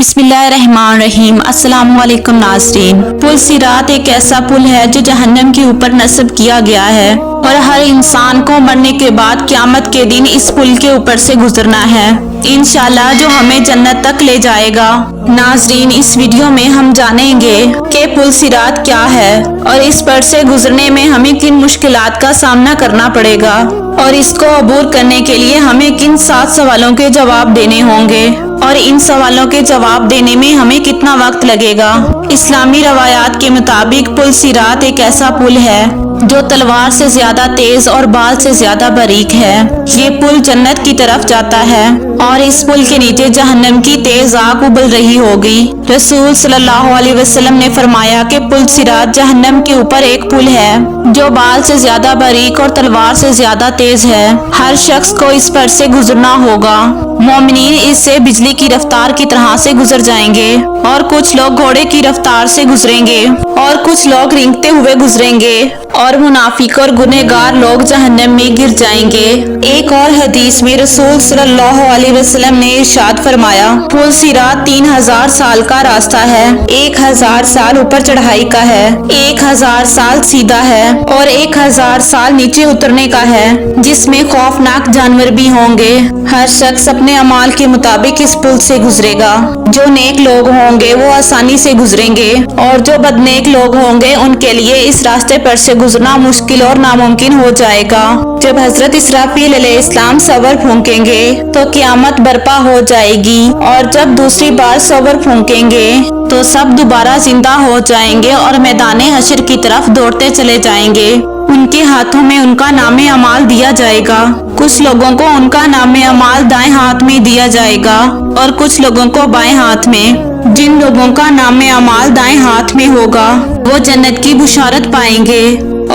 बिस्मिल्लाहिर्रहमानिर्रहीम। अस्सलाम वालेकुम नाज़रीन। पुल सिरात एक ऐसा पुल है जो जहन्नम के ऊपर नस्ब किया गया है और हर इंसान को मरने के बाद क़यामत के दिन इस पुल के ऊपर से गुजरना है इंशाल्लाह, जो हमें जन्नत तक ले जाएगा। नाज़रीन, इस वीडियो में हम जानेंगे कि पुल सिरात क्या है और इस पर से गुजरने में हमें किन मुश्किलात का सामना करना पड़ेगा और इसको अबूर करने के लिए हमें किन 7 सवालों के जवाब देने होंगे और इन सवालों के जवाब देने में हमें कितना वक्त लगेगा। इस्लामी रवायात के मुताबिक पुल सिरात एक ऐसा पुल है जो तलवार से ज्यादा तेज और बाल से ज्यादा बारीक है। ये पुल जन्नत की तरफ जाता है और इस पुल के नीचे जहन्नम की तेज आग उबल रही होगी। रसूल सल्लल्लाहु अलैहि वसल्लम ने फरमाया कि पुल सिरात जहन्नम के ऊपर एक पुल है जो बाल से ज्यादा बारीक और तलवार से ज्यादा तेज है। हर शख्स को इस पर से गुजरना होगा। मोमिनीन इससे बिजली की रफ्तार की तरह से गुजर जाएंगे और कुछ लोग घोड़े की रफ्तार से गुजरेंगे और कुछ लोग रेंगते हुए गुजरेंगे और मुनाफिक और गुनहगार लोग जहन्नम में गिर जाएंगे। एक और हदीस में रसूल सल्लल्लाहु अलैहि वसल्लम ने इरशाद फरमाया, पुल सिरात 3000 साल का रास्ता है। 1000 साल ऊपर चढ़ाई का है, 1000 साल सीधा है और 1000 साल नीचे उतरने का है, जिसमें खौफनाक जानवर भी होंगे। हर शख्स अपने अमाल के मुताबिक इस पुल से गुजरेगा। जो नेक लोग होंगे वो आसानी से गुजरेंगे और जो बदनेक लोग होंगे उनके लिए इस रास्ते पर से गुजरना मुश्किल और नामुमकिन हो जाएगा। जब हजरत इसराफील अलैहिस्सलाम सवर फूंकेंगे तो क़यामत बर्पा हो जाएगी और जब दूसरी बार सवर फूंकेंगे तो सब दोबारा जिंदा हो जाएंगे और मैदान हशर की तरफ दौड़ते चले जाएंगे। उनके हाथों में उनका नामे अमाल दिया जाएगा। कुछ लोगों को उनका नामे अमाल दाएं हाथ में दिया जाएगा और कुछ लोगों को बाएं हाथ में। जिन लोगों का नामे अमाल दाएं हाथ में होगा वो जन्नत की बुशारत पाएंगे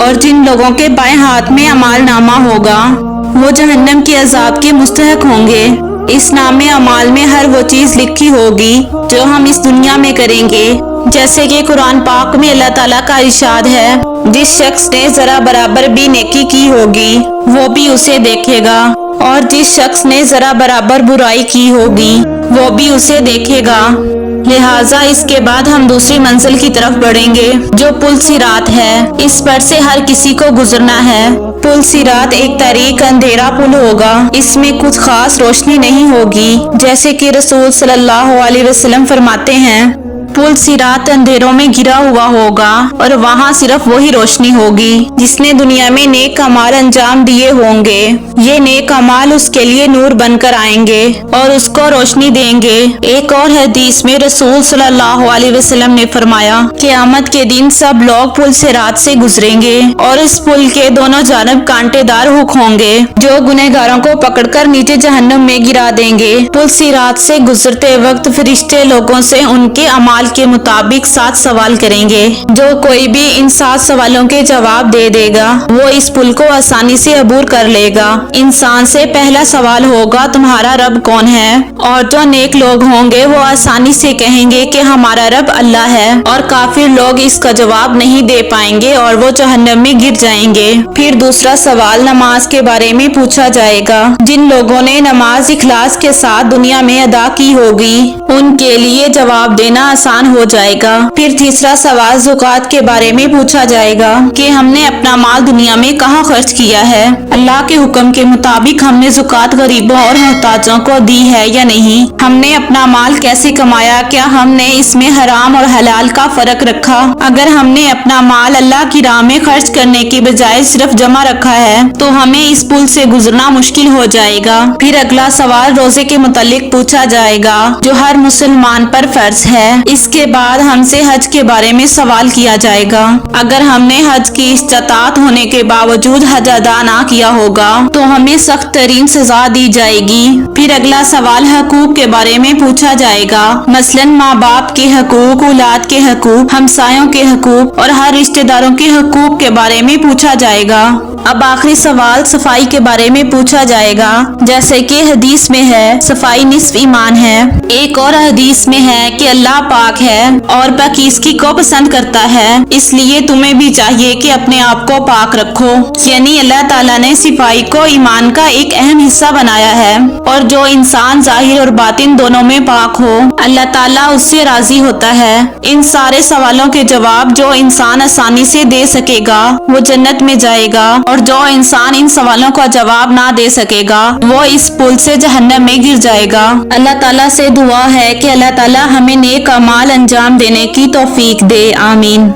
और जिन लोगों के बाएं हाथ में अमाल नामा होगा वो जहन्नम के अजाब के मुस्तहक होंगे। इस नामे अमाल में हर वो चीज लिखी होगी जो हम इस दुनिया में करेंगे, जैसे कि कुरान पाक में अल्लाह ताला का इरशाद है, जिस शख्स ने जरा बराबर भी नेकी की होगी वो भी उसे देखेगा और जिस शख्स ने जरा बराबर बुराई की होगी वो भी उसे देखेगा। लिहाजा इसके बाद हम दूसरी मंजिल की तरफ बढ़ेंगे जो पुल सिरात है। इस पर से हर किसी को गुजरना है। पुल सिरात एक तारीक अंधेरा पुल होगा। इसमें कुछ खास रोशनी नहीं होगी, जैसे कि रसूल सल्लल्लाहु अलैहि वसल्लम फरमाते हैं, पुल सिरात अंधेरों में घिरा हुआ होगा और वहाँ सिर्फ वही रोशनी होगी जिसने दुनिया में नेक अमाल अंजाम दिए होंगे। ये नेक अमाल उसके लिए नूर बनकर आएंगे और उसको रोशनी देंगे। एक और हदीस में रसूल सल्लल्लाहु अलैहि वसल्लम ने फरमाया, क़यामत के दिन सब लोग पुल सिरात से गुजरेंगे और इस पुल के दोनों जानब कांटेदार हुक होंगे जो गुनहगारों को पकड़कर नीचे जहन्नम में गिरा देंगे। पुल सिरात से गुजरते वक्त फरिश्ते लोगों से उनके अमाल के मुताबिक 7 सवाल करेंगे। जो कोई भी इन 7 सवालों के जवाब दे देगा वो इस पुल को आसानी से अबूर कर लेगा। इंसान से पहला सवाल होगा, तुम्हारा रब कौन है? और जो नेक लोग होंगे वो आसानी से कहेंगे कि हमारा रब अल्लाह है और काफिर लोग इसका जवाब नहीं दे पाएंगे और वो जहन्नम में गिर जाएंगे। फिर दूसरा सवाल नमाज के बारे में पूछा जाएगा। जिन लोगों ने नमाज इखलास के साथ दुनिया में अदा की होगी उनके लिए जवाब देना आसान हो जाएगा। फिर तीसरा सवाल ज़कात के बारे में पूछा जाएगा कि हमने अपना माल दुनिया में कहाँ खर्च किया है। अल्लाह के हुक्म के मुताबिक हमने ज़कात गरीबों और मोहताजों को दी है या नहीं। हमने अपना माल कैसे कमाया, क्या हमने इसमें हराम और हलाल का फर्क रखा। अगर हमने अपना माल अल्लाह की राह में खर्च करने की बजाय सिर्फ जमा रखा है तो हमें इस पुल से गुजरना मुश्किल हो जाएगा। फिर अगला सवाल रोजे के मुतालिक पूछा जाएगा जो हर मुसलमान पर फर्ज है। इसके बाद हमसे हज के बारे में सवाल किया जाएगा। अगर हमने हज की इस्तात होने के बावजूद हज अदा ना किया होगा तो हमें सख्त तरीन सजा दी जाएगी। फिर अगला सवाल हकूक के बारे में पूछा जाएगा, मसलन माँ बाप के हकूक, औलाद के हकूक, हमसायों के हकूक और हर रिश्तेदारों के हकूक के बारे में पूछा जाएगा। अब आखिरी सवाल सफाई के बारे में पूछा जाएगा, जैसे कि हदीस में है सफाई निस्फ ईमान है। एक और हदीस में है कि अल्लाह पाक پاک ہے اور پاکیزگی کو پسند کرتا ہے، اس لیے تمہیں بھی چاہیے کہ اپنے آپ کو پاک رکھو۔ یعنی اللہ تعالیٰ نے صفائی کو ایمان کا ایک اہم حصہ بنایا ہے، اور جو انسان ظاہر اور باطن دونوں میں پاک ہو، اللہ تعالیٰ اس سے راضی ہوتا ہے۔ ان سارے سوالوں کے جواب جو انسان آسانی سے دے سکے گا وہ جنت میں جائے گا، اور جو انسان ان سوالوں کا جواب نہ دے سکے گا وہ اس پل سے جہنم میں گر جائے گا۔ اللہ تعالیٰ سے دعا ہے کہ اللہ تعالیٰ ہمیں نیک اعمال انجام دینے کی توفیق دے، آمین۔